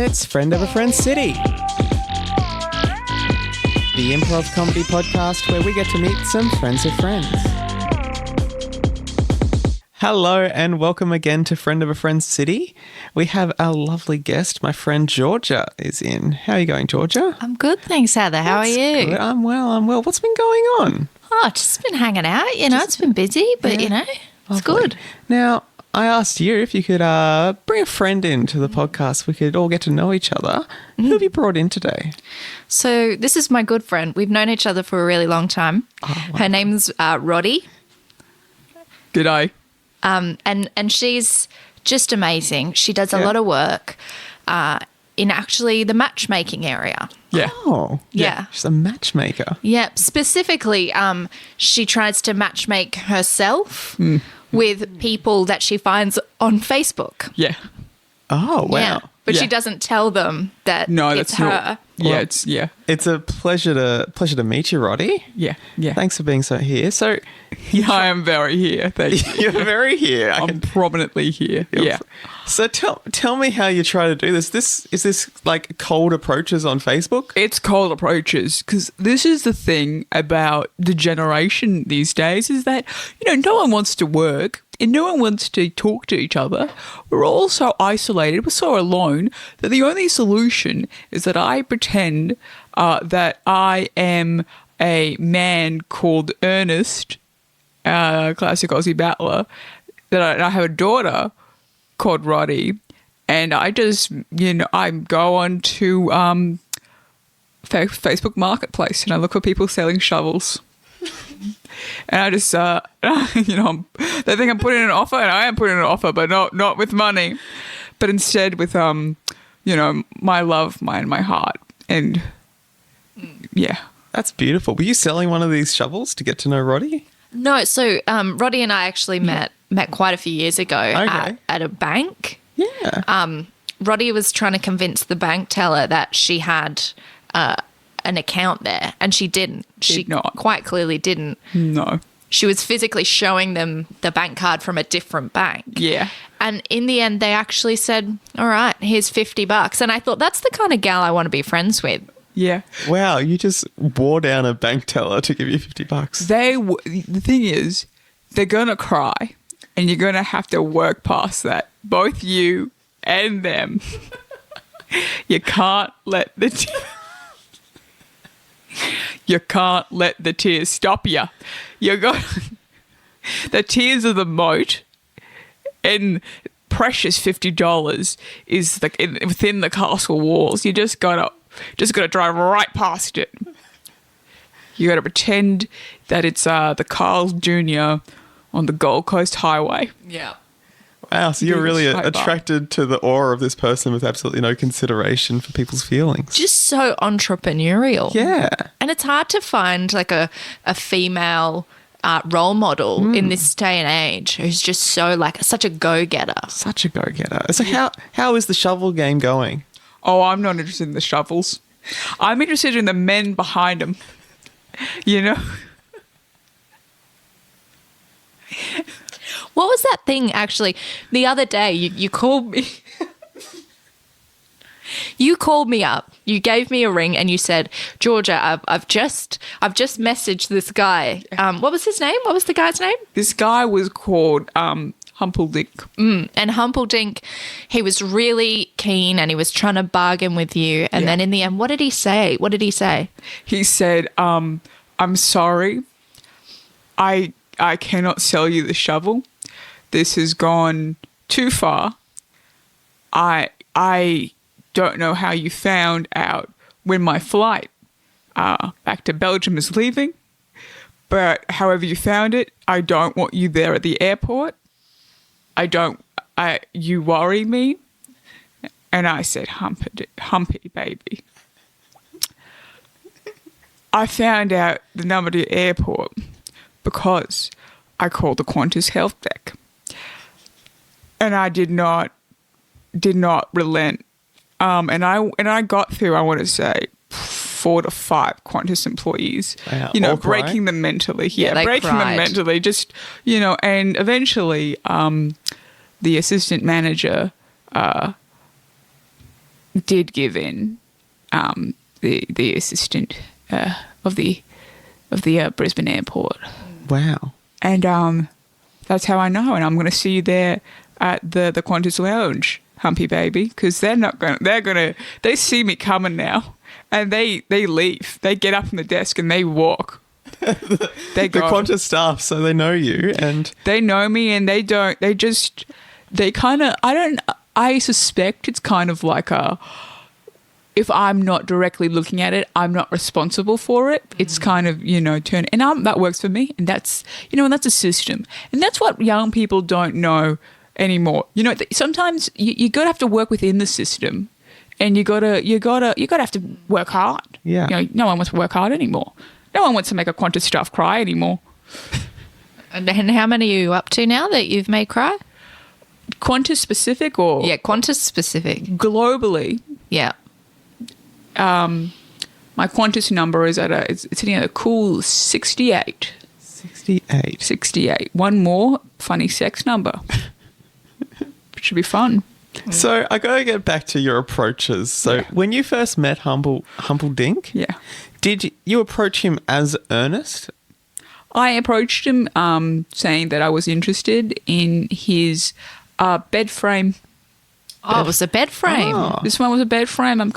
It's Friend of a Friend City, the improv comedy podcast where we get to meet some friends of friends. Hello and welcome again to Friend of a Friend City. We have our lovely guest, my friend Georgia, is in. How are you going, Georgia? I'm good, thanks, Heather. How are you? Good. I'm well. What's been going on? Oh, just been hanging out. It's been busy, but, it's Lovely. good. Now, I asked you if you could bring a friend into the podcast. We could all get to know each other. Who have you brought in today? So this is my good friend. We've known each other for a really long time. Oh, wow. Her name's Roddy. G'day. And she's just amazing. She does a lot of work in actually the matchmaking area. Yeah. Oh, Yeah. She's a matchmaker. Yeah, specifically, she tries to matchmake herself with people that she finds on Facebook. Yeah. Oh, wow. Yeah, but she Yeah. doesn't tell them that No, it's that's her. not. Yeah, It's a pleasure to meet you, Roddy. yeah. Thanks for being here. So Yeah, I am very here. Thank you. you're very here. I'm prominently here. Yeah. So tell me how you try to do this. Is this like cold approaches on Facebook? It's cold approaches because this is the thing about the generation these days is that, no one wants to work and no one wants to talk to each other. We're all so isolated. We're so alone that the only solution is that I pretend that I am a man called Ernest, classic Aussie battler, that I have a daughter called Roddy, and I just, I go on to Facebook Marketplace and I look for people selling shovels. And I just, they think I'm putting in an offer, and I am putting in an offer, but not with money, but instead with, my love, my heart, and yeah. That's beautiful. Were you selling one of these shovels to get to know Roddy? No, so Roddy and I actually met quite a few years ago at a bank. Yeah. Roddy was trying to convince the bank teller that she had an account there, and she didn't. She not. Quite clearly didn't. No. She was physically showing them the bank card from a different bank. Yeah. And in the end, they actually said, all right, here's $50. And I thought, that's the kind of gal I want to be friends with. Yeah. Wow, you just wore down a bank teller to give you $50. The thing is, they're going to cry, and you're going to have to work past that. Both you and them. You can't let the tears stop you. You got the tears of the moat, and precious $50 is like within the castle walls. You just gotta drive right past it. You gotta pretend that it's the Carl Jr. on the Gold Coast Highway. Yeah. Wow, so you're really Straight bar. attracted to the aura of this person with absolutely no consideration for people's feelings. Just so entrepreneurial. Yeah. And it's hard to find like a female role model in this day and age who's just so such a go-getter. Such a go-getter. So how is the shovel game going? Oh, I'm not interested in the shovels. I'm interested in the men behind them. What was that thing actually? The other day you called me. You called me up. You gave me a ring and you said, Georgia, I've just messaged this guy. What was his name? What was the guy's name? This guy was called Humpeldink. And Humpeldink, he was really keen and he was trying to bargain with you. And then in the end, what did he say? He said, I'm sorry. I cannot sell you the shovel. This has gone too far. I don't know how you found out when my flight back to Belgium is leaving, but however you found it, I don't want you there at the airport. You worry me. And I said, Humpy, baby. I found out the number to the airport because I called the Qantas help desk. And I did not relent. And I got through, I want to say, 4 to 5 Qantas employees, Wow. All breaking crying? them mentally. Yeah, they breaking cried. them mentally. Just, and eventually the assistant manager did give in. The assistant of the Brisbane airport. Wow. And that's how I know. And I'm going to see you there at the Qantas Lounge, Humpy baby, because they see me coming now, and they leave. They get up from the desk and they walk. The Qantas staff, so they know you, and they know me, and I suspect it's kind of like if I'm not directly looking at it, I'm not responsible for it. It's kind of, turn, and that works for me. And that's, and that's a system. And that's what young people don't know anymore. Sometimes you gotta have to work within the system, and you gotta have to work hard. Yeah. No one wants to work hard anymore. No one wants to make a Qantas staff cry anymore. And how many are you up to now that you've made cry? Qantas specific or? Yeah, Qantas specific. Globally. Yeah. My Qantas number is it's sitting at a cool 68. 68. 68. One more funny sex number. It should be fun. So I got to get back to your approaches. So when you first met Humble Dink, did you approach him as Ernest? I approached him saying that I was interested in his bed frame. Oh, it was a bed frame. Oh. This one was a bed frame. I'm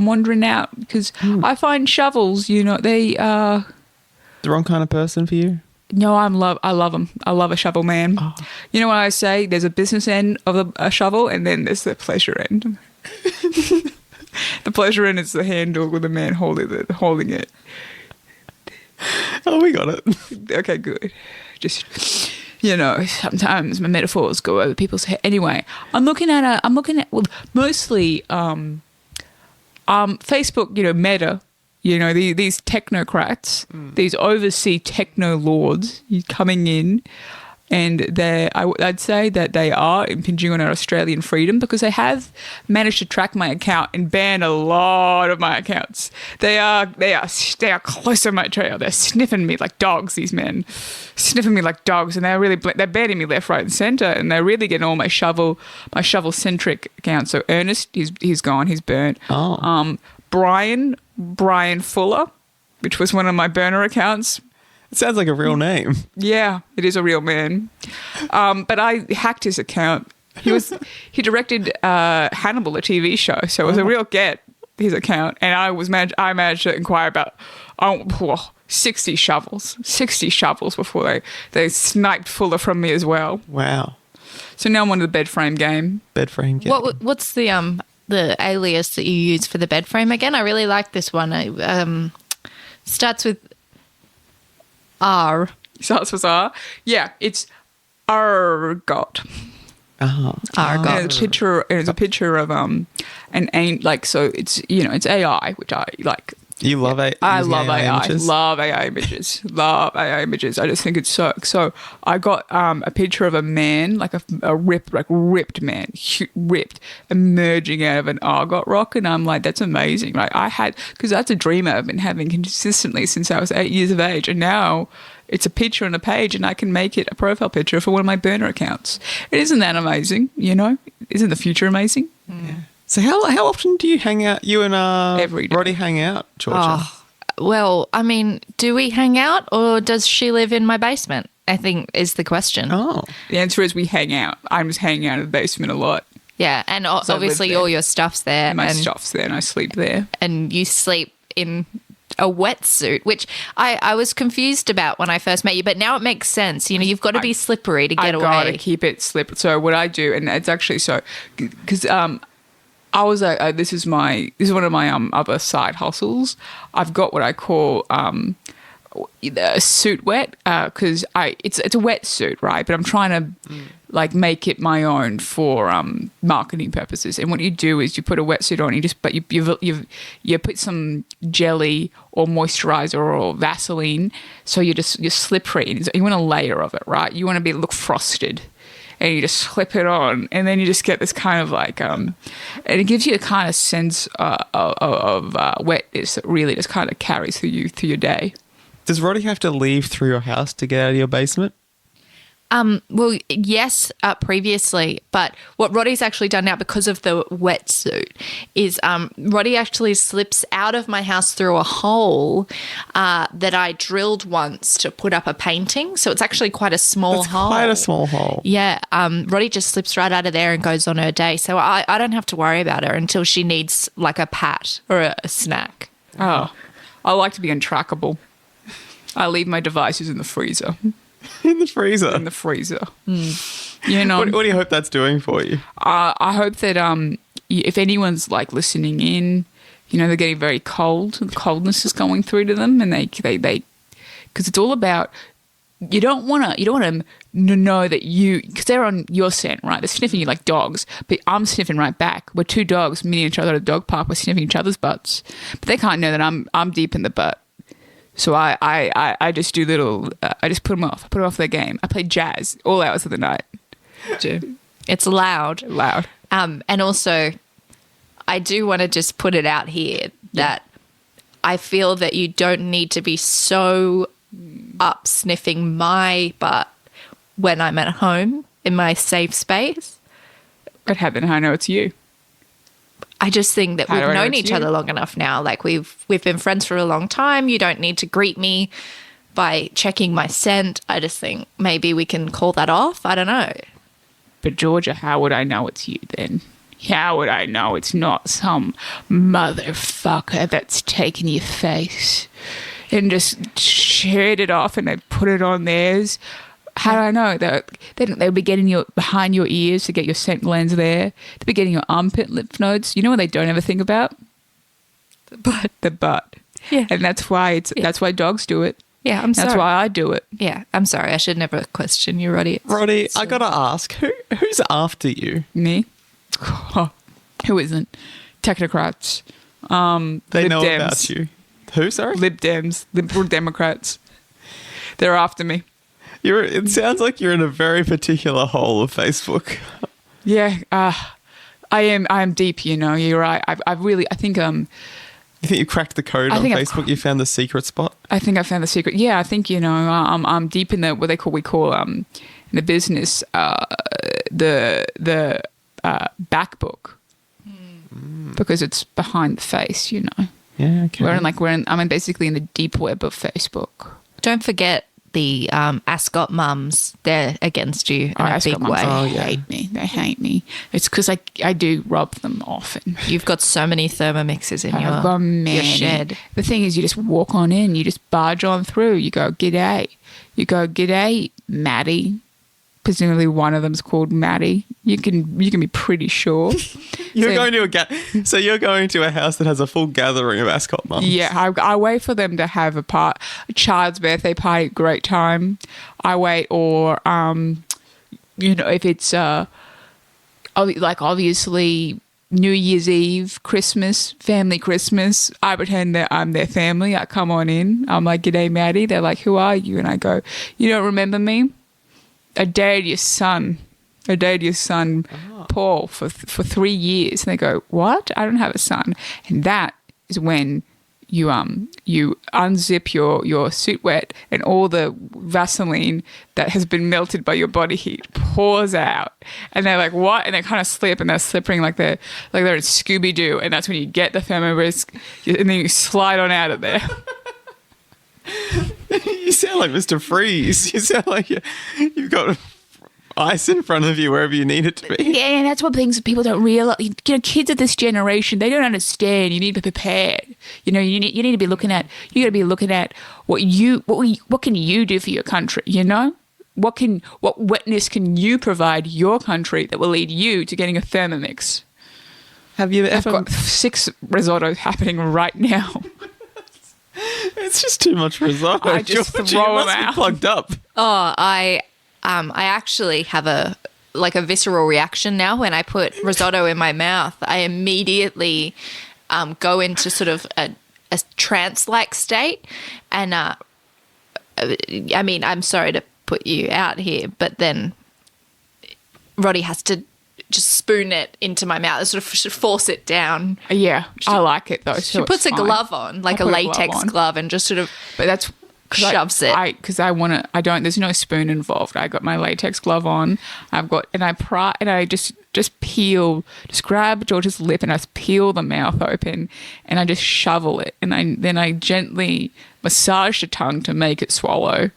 wandering out because I find shovels, they The wrong kind of person for you? No, I love them. I love a shovel man. Oh. You know what I say? There's a business end of a shovel, and then there's the pleasure end. The pleasure end is the handle with the man holding it. Oh, we got it. Okay, good. Just, sometimes my metaphors go over people's head. Anyway, I'm looking at mostly Facebook, Meta. These technocrats, these overseas techno lords coming in, and I'd say that they are impinging on our Australian freedom because they have managed to track my account and ban a lot of my accounts. They are close on my trail. They're sniffing me like dogs. These men, sniffing me like dogs, and they're banning me left, right, and centre, and they're really getting all my shovel centric accounts. So Ernest, he's gone. He's burnt. Oh. Brian Fuller, which was one of my burner accounts. It sounds like a real name. Yeah, it is a real man. But I hacked his account. He directed Hannibal, a TV show, so it was a real get, his account. And I managed to inquire about 60 shovels before they sniped Fuller from me as well. Wow. So now I'm on the bed frame game. Bed frame game. What's the alias that you use for the bed frame again? I really like this one. It starts with R. Starts with R. Yeah, it's Argot. Oh. Argot. And it's a picture of it's AI, which I like. You love AI? I love AI. Images? Love AI images. Love AI images. I just think it's so. I got a picture of a man, like a ripped man, ripped, emerging out of an argot rock, and I'm like, that's amazing. Like because that's a dream I've been having consistently since I was 8 years of age, and now it's a picture on a page, and I can make it a profile picture for one of my burner accounts. Isn't that amazing? Isn't the future amazing? Yeah. So how often do you hang out? You and Every day. Roddy hang out, Georgia? Oh, well, I mean, do we hang out or does she live in my basement? I think is the question. Oh. The answer is we hang out. I'm just hanging out in the basement a lot. Yeah, and I live obviously there. all your stuff's there. And my stuff's there, and I sleep there. And you sleep in a wetsuit, which I was confused about when I first met you, but now it makes sense. You've got to be slippery to get away. I got to keep it slippery. So what I do, and it's actually because I was this is one of my other side hustles. I've got what I call a suit wet because it's a wetsuit, right? But I'm trying to make it my own for marketing purposes. And what you do is you put a wetsuit on, you put some jelly or moisturizer or Vaseline, so you're slippery. You want a layer of it, right? You want to look frosted. And you just slip it on, and then you just get this kind of and it gives you a kind of sense of wetness that really just kind of carries through your day. Does Roddy have to leave through your house to get out of your basement? Well, yes, previously, but what Roddy's actually done now because of the wetsuit is Roddy actually slips out of my house through a hole that I drilled once to put up a painting. So it's actually quite a small hole. Quite a small hole. Yeah, Roddy just slips right out of there and goes on her day. So I don't have to worry about her until she needs like a pat or a snack. Oh, I like to be untrackable. I leave my devices in the freezer. In the freezer. In the freezer. You know, What do you hope that's doing for you? I hope that if anyone's like listening in, you know, they're getting very cold. The coldness is going through to them, and they because it's all about. You don't want to know that because they're on your scent, right? They're sniffing you like dogs, but I'm sniffing right back. We're two dogs meeting each other at a dog park. We're sniffing each other's butts, but they can't know that I'm deep in the butt. So I just do little. I just put them off. I put them off their game. I play jazz all hours of the night. It's loud. Loud. And also, I do want to just put it out here that I feel that you don't need to be so up sniffing my butt when I'm at home in my safe space. But how then I know it's you? I just think that How do we've I know known it's each you? other long enough now. Like we've been friends for a long time. You don't need to greet me by checking my scent. I just think maybe we can call that off. I don't know. But Georgia, how would I know it's you then? How would I know it's not some motherfucker that's taken your face and just shared it off and they put it on theirs? How do I know? They'll be getting you behind your ears to get your scent glands there. They'll be getting your armpit lymph nodes. You know what they don't ever think about? The butt. Yeah. And that's why that's why dogs do it. Yeah, I'm sorry. That's why I do it. Yeah, I'm sorry. I should never question you, Roddy. Roddy, I gotta ask, who's after you? Me? Who isn't? Technocrats. They Lib know Dems. about you. Who, sorry? Lib Dems. Liberal Democrats. They're after me. It sounds like you're in a very particular hole of Facebook. Yeah, I am deep, you know. You're right. I think You think you cracked the code I on think I've Facebook? You found the secret spot? I found the secret. Yeah, I think, you know, I'm deep in the what we call in the business the back book. Because it's behind the face, you know. Yeah, okay. I'm basically in the deep web of Facebook. Don't forget the Ascot mums. They're against you in a big way. Hate me. They hate me. It's because I do rub them often. You've got so many Thermomixes in I've got your many. shed. The thing is, you just walk on in. You just barge on through. You go, g'day. You go, g'day, Maddie. Presumably one of them's called Maddie. You can be pretty sure. You're going to a house that has a full gathering of Ascot mums. Yeah, I wait for them to have a child's birthday party, great time. I wait, or you know, if it's like obviously New Year's Eve, Christmas, family Christmas, I pretend that I'm their family. I come on in. I'm like, g'day, Maddie. They're like, who are you? And I go, you don't remember me? I dated your son. Paul, for 3 years. And they go, what? I don't have a son. And that is when you unzip your suit wet and all the Vaseline that has been melted by your body heat pours out. And they're like, what? And they kind of slip, and they're slipping like they're in Scooby-Doo. And that's when you get the Thermomix and then you slide on out of there. You sound like Mr. Freeze. You sound like you've got ice in front of you wherever you need it to be. Yeah, and that's what things people don't realize. You know, kids of this generation, they don't understand. You need to be prepared. You know, you need to be looking at. You got to be looking at what can you do for your country. You know, what wetness can you provide your country that will lead you to getting a Thermomix? Have you I've ever? got 6 risottos happening right now. It's just too much risotto. I just Georgia, throw you must them be out. plugged up. Oh, I actually have a visceral reaction now when I put risotto in my mouth. I immediately go into sort of a trance-like state, and I mean, I'm sorry to put you out here, but then Roddy has to just spoon it into my mouth, sort of force it down. Yeah, I like it though. She puts a glove on, like a put a glove latex on. glove, and just sort of. But that's shoves it. Because I want to. I don't. There's no spoon involved. I got my latex glove on. I just peel. Just grab George's lip and I just peel the mouth open and I just shovel it and then I gently massage the tongue to make it swallow.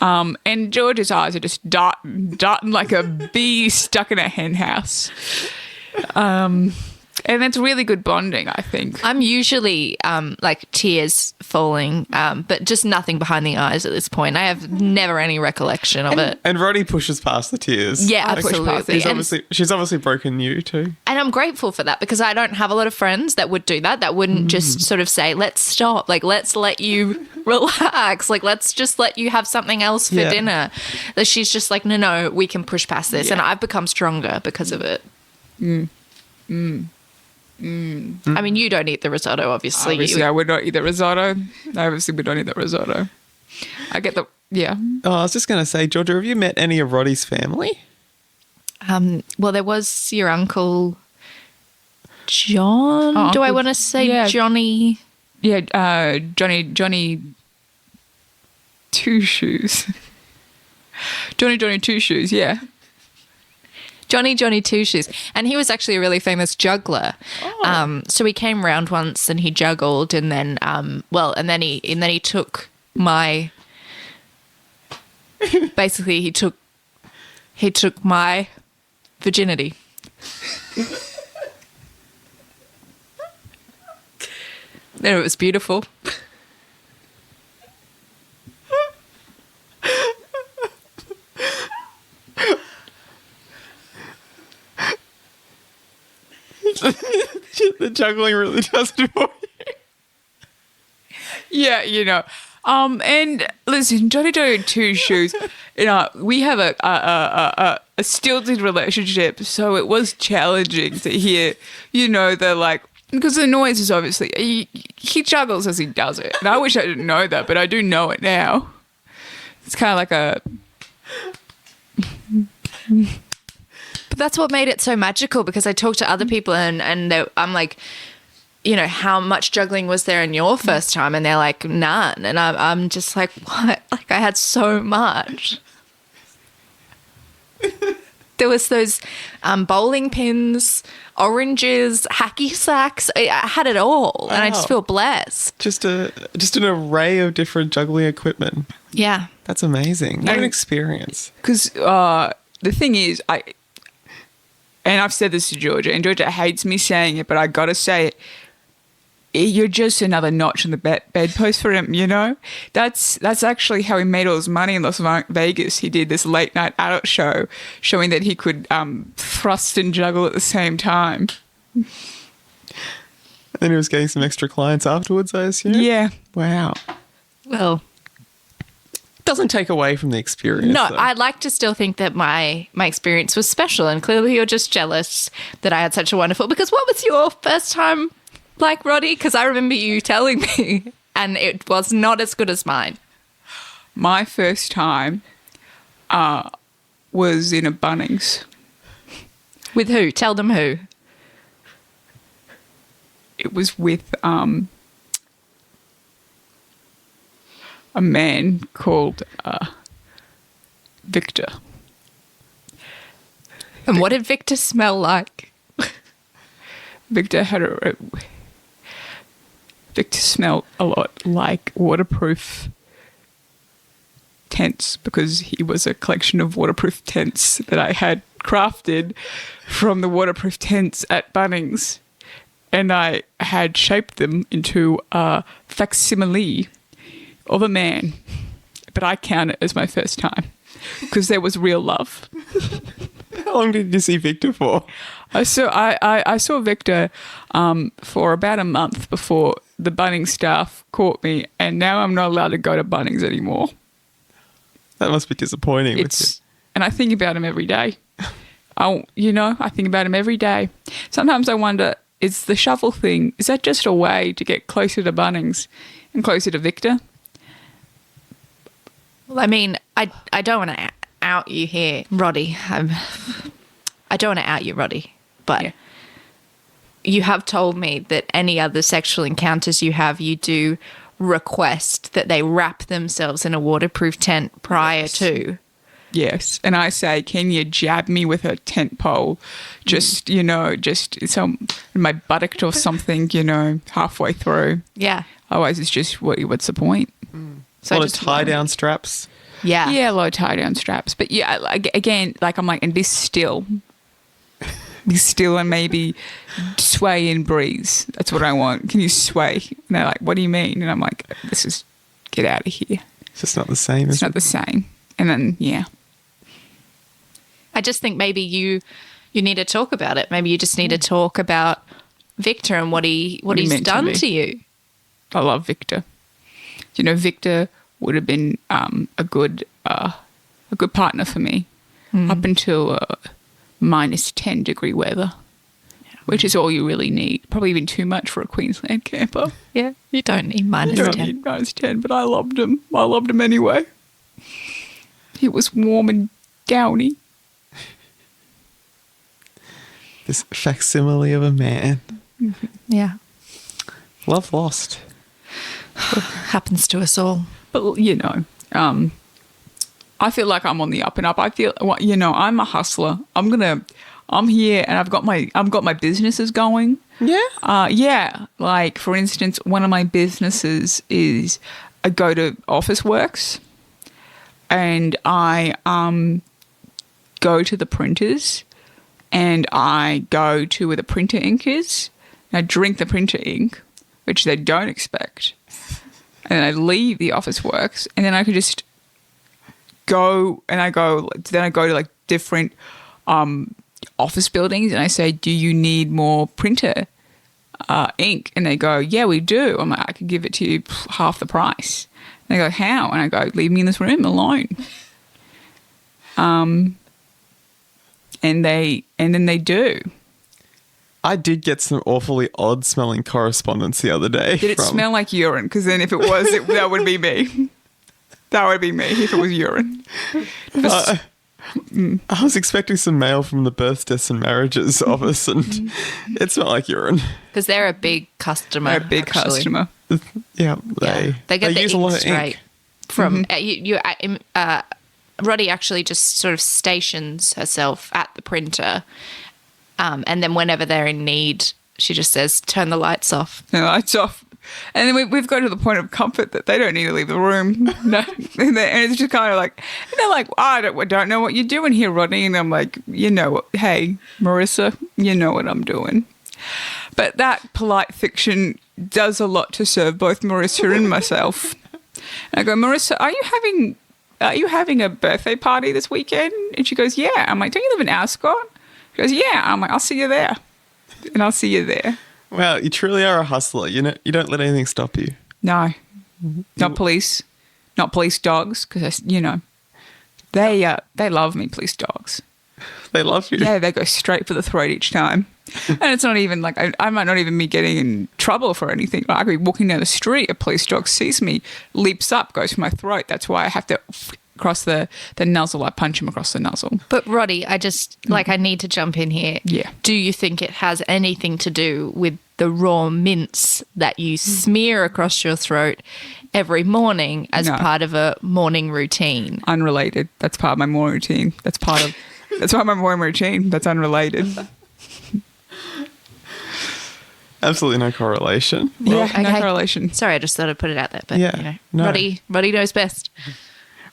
And George's eyes are just darting like a bee stuck in a hen house. And it's really good bonding, I think. I'm usually like tears falling, but just nothing behind the eyes at this point. I have never any recollection of it. And Roddy pushes past the tears. Yeah, I push past absolutely. She's obviously broken you too. And I'm grateful for that because I don't have a lot of friends that would do that wouldn't just sort of say, let's stop, like, let's let you relax, like, let's just let you have something else for dinner. That she's just like, no, we can push past this. And I've become stronger because of it. I mean, you don't eat the risotto, obviously. Obviously, I would not eat the risotto. I obviously would not eat the risotto. I get the, yeah. Oh, I was just going to say, Georgia, have you met any of Roddy's family? Well, there was your uncle John. Oh, Do I want to say Johnny? Yeah, Johnny Two Shoes. Johnny Two Shoes, yeah. Johnny Two Shoes. And he was actually a really famous juggler. Oh. So he came round once and he juggled and then he took my basically he took my virginity. And it was beautiful. The juggling really does it for you. Yeah, you know. And listen, Johnny Two Shoes, you know, we have a stilted relationship, so it was challenging to hear, you know, the like, because the noise is obviously, he juggles as he does it. And I wish I didn't know that, but I do know it now. It's kind of like a... But that's what made it so magical because I talked to other people and I'm like, you know, how much juggling was there in your first time? And they're like, none. And I'm just like, what? Like I had so much. There was those bowling pins, oranges, hacky sacks. I had it all. Wow. And I just feel blessed. Just an array of different juggling equipment. Yeah. That's amazing. What an experience. Because the thing is, and I've said this to Georgia, and Georgia hates me saying it, but I got to say it. You're just another notch in the bedpost for him, you know? That's actually how he made all his money in Las Vegas. He did this late night adult show showing that he could thrust and juggle at the same time. And then he was getting some extra clients afterwards, I assume? Yeah. Wow. Well, doesn't take away from the experience. No, though. I'd like to still think that my experience was special, and clearly you're just jealous that I had such a wonderful. Because what was your first time like, Roddy? Because I remember you telling me, and it was not as good as mine. My first time was in a Bunnings. With who? Tell them who. It was with a man called Victor. And what did Victor smell like? Victor smelled a lot like waterproof tents because he was a collection of waterproof tents that I had crafted from the waterproof tents at Bunnings. And I had shaped them into a facsimile of a man, but I count it as my first time because there was real love. How long did you see Victor for? I saw Victor for about a month before the Bunnings staff caught me, and now I'm not allowed to go to Bunnings anymore. That must be disappointing. And I think about him every day. I think about him every day. Sometimes I wonder, is the shovel thing, is that just a way to get closer to Bunnings and closer to Victor? Well, I mean, I don't want to out you here, Roddy. I don't want to out you, Roddy, but you have told me that any other sexual encounters you have, you do request that they wrap themselves in a waterproof tent prior to. Yes. And I say, can you jab me with a tent pole? Just, just some my buttock or something, halfway through. Yeah. Otherwise, it's just, what's the point? So a lot of tie-down straps. Yeah. Yeah, a lot of tie-down straps. But yeah, again, I'm like, and be still and maybe sway and breeze. That's what I want. Can you sway? And they're like, what do you mean? And I'm like, get out of here. It's just not the same. It's not the same. And then, yeah. I just think maybe you need to talk about it. Maybe you just need to talk about Victor and what he's done to you. I love Victor. Victor would have been a good partner for me up until minus 10 degree weather, which is all you really need. Probably even too much for a Queensland camper. Yeah, you don't need minus 10. You don't need minus 10, but I loved him. I loved him anyway. He was warm and downy. This facsimile of a man. Yeah. Love lost. Happens to us all. But, I feel like I'm on the up and up. I feel, I'm a hustler. I'm here and I've got my businesses going. Yeah. Yeah. Like, for instance, one of my businesses is I go to Office Works and I go to the printers and I go to where the printer ink is and I drink the printer ink, which they don't expect. And then I leave the Office Works and then I could just go to like different office buildings and I say, do you need more printer ink? And they go, yeah, we do. I'm like, I could give it to you half the price. And they go, how? And I go, leave me in this room alone. And then they do. I did get some awfully odd smelling correspondence the other day. Did it smell like urine? Because then if it was, that would be me. That would be me if it was urine. I was expecting some mail from the Births, Deaths and Marriages office and it smelled like urine. Because they're a big customer. They're a big customer. Yeah, they get the use a ink lot of straight ink. from Roddy actually just sort of stations herself at the printer, and then whenever they're in need, she just says, "Turn the lights off." Turn the lights off, and then we've got to the point of comfort that they don't need to leave the room. No, and it's just kind of like, and they're like, I don't know what you're doing here, Rodney, and I'm like, hey, Marissa, you know what I'm doing. But that polite fiction does a lot to serve both Marissa and myself. And I go, Marissa, are you having a birthday party this weekend? And she goes, yeah. I'm like, don't you live in Ascot? She goes, yeah. I'm like, I'll see you there. And I'll see you there. Wow, you truly are a hustler. You don't let anything stop you. No. Not police. Not police dogs. Because, they love me, police dogs. They love you. Yeah, they go straight for the throat each time. And it's not even like, I might not even be getting in trouble for anything. Like, I could be walking down the street, a police dog sees me, leaps up, goes for my throat. That's why I have to cross the nuzzle. I punch him across the nuzzle. But Roddy, I just, I need to jump in here. Yeah. Do you think it has anything to do with the raw mince that you smear across your throat every morning as No. part of a morning routine? Unrelated. That's part of my morning routine. That's part of my morning routine. That's unrelated. Absolutely no correlation. No okay. correlation. Sorry, I just thought I'd put it out there. But, Yeah, no. Roddy knows best.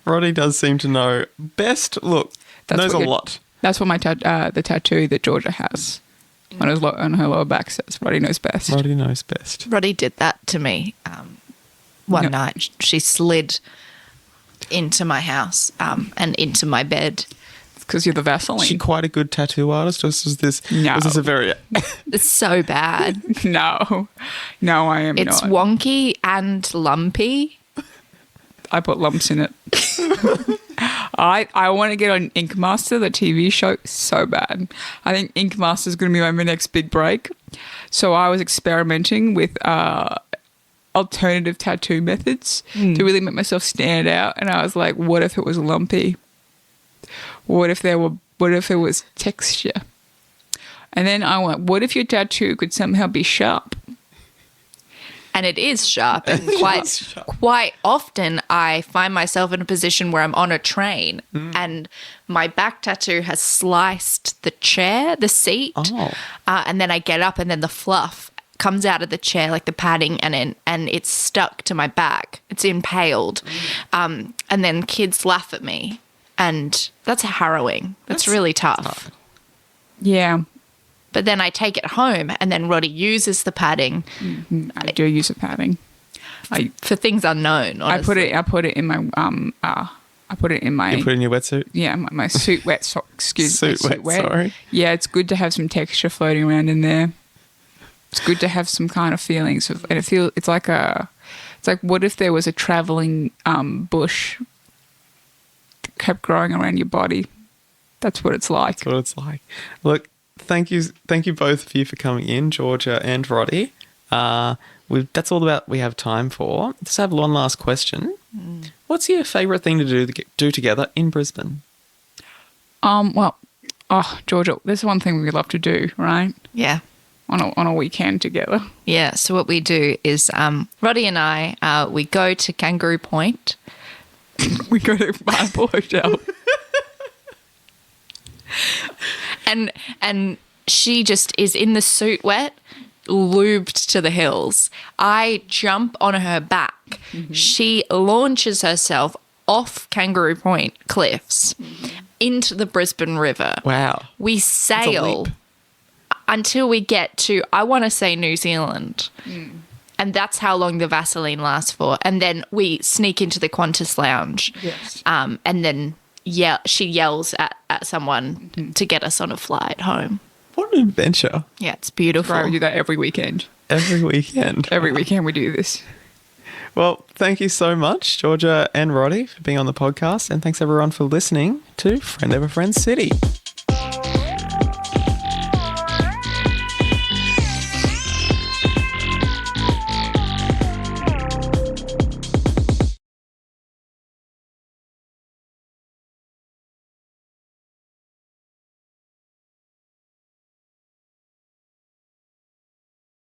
Roddy does seem to know best. Look, knows a lot. That's what the tattoo that Georgia has on her lower back says. Roddy knows best. Roddy knows best. Roddy did that to me one night. She slid into my house and into my bed. Because you're the Vaseline. Is she quite a good tattoo artist? Or was this No. a very... It's so bad. No, I am It's not. wonky and lumpy. I put lumps in it. I want to get on Ink Master, the TV show, so bad. I think Ink Master is going to be my next big break. So I was experimenting with alternative tattoo methods to really make myself stand out. And I was like, what if it was lumpy? What if it was texture? And then I went, what if your tattoo could somehow be sharp? and it is sharp. And is sharp. quite often I find myself in a position where I'm on a train and my back tattoo has sliced the chair, the seat, and then I get up and then the fluff comes out of the chair, like the padding, and it's stuck to my back. It's impaled. And then kids laugh at me, and that's harrowing. That's really tough. Yeah. But then I take it home, and then Roddy uses the padding. I do use a padding. For things unknown. Honestly. I put it in my I put it in my You put it in your wetsuit? yeah, my suit wet sock. Excuse me. Suit wet, sorry. Yeah, it's good to have some texture floating around in there. It's good to have some kind of feelings of, and it's like what if there was a traveling bush that kept growing around your body? That's what it's like. That's what it's like. Look, thank you both of you for coming in, Georgia and Roddy. That's all about we have time for. Just have one last question. What's your favourite thing to do together in Brisbane? Georgia, there's one thing we love to do, right? Yeah. On a weekend together. Yeah. So what we do is Roddy and I, we go to Kangaroo Point. We go to Pineapple Hotel. And she just is in the suit wet, lubed to the hills. I jump on her back. She launches herself off Kangaroo Point cliffs into the Brisbane River. Wow. We sail leap. until we get to, I want to say, New Zealand. And that's how long the Vaseline lasts for. And then we sneak into the Qantas lounge. Yes. And then she yells at someone to get us on a flight home. What an adventure. Yeah, it's beautiful. Right, we do that every weekend. Every weekend. Every weekend we do this. Well, thank you so much, Georgia and Roddy, for being on the podcast. And thanks everyone for listening to Friend of a Friend City.